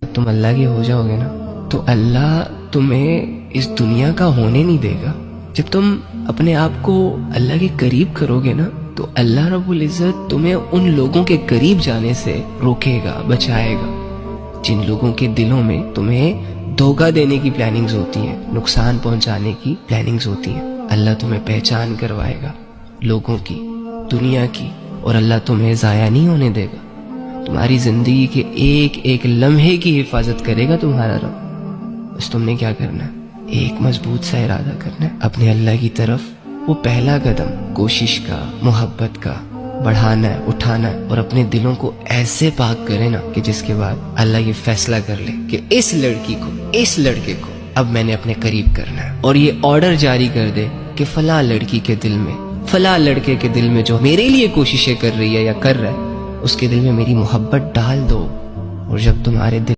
تم اللہ کے ہو جاؤ گے نا تو اللہ تمہیں اس دنیا کا ہونے نہیں دے گا. جب تم اپنے آپ کو اللہ کے قریب کرو گے نا تو اللہ رب العزت تمہیں ان لوگوں کے قریب جانے سے روکے گا، بچائے گا جن لوگوں کے دلوں میں تمہیں دھوکہ دینے کی پلاننگز ہوتی ہیں، نقصان پہنچانے کی پلاننگز ہوتی ہیں. اللہ تمہیں پہچان کروائے گا لوگوں کی، دنیا کی، اور اللہ تمہیں ضائع نہیں ہونے دے گا. تمہاری زندگی کے ایک ایک لمحے کی حفاظت کرے گا تمہارا رب. بس تم نے کیا کرنا ہے؟ ایک مضبوط سا ارادہ کرنا ہے اپنے اللہ کی طرف. وہ پہلا قدم کوشش کا، محبت کا بڑھانا ہے، اٹھانا ہے، اور اپنے دلوں کو ایسے پاک کرے نا کہ جس کے بعد اللہ یہ فیصلہ کر لے کہ اس لڑکی کو، اس لڑکے کو اب میں نے اپنے قریب کرنا ہے، اور یہ آرڈر جاری کر دے کہ فلاں لڑکی کے دل میں، فلاں لڑکے کے دل میں جو میرے لیے کوششیں کر رہی ہے یا کر رہا ہے، اس کے دل میں میری محبت ڈال دو. اور جب تمہارے دل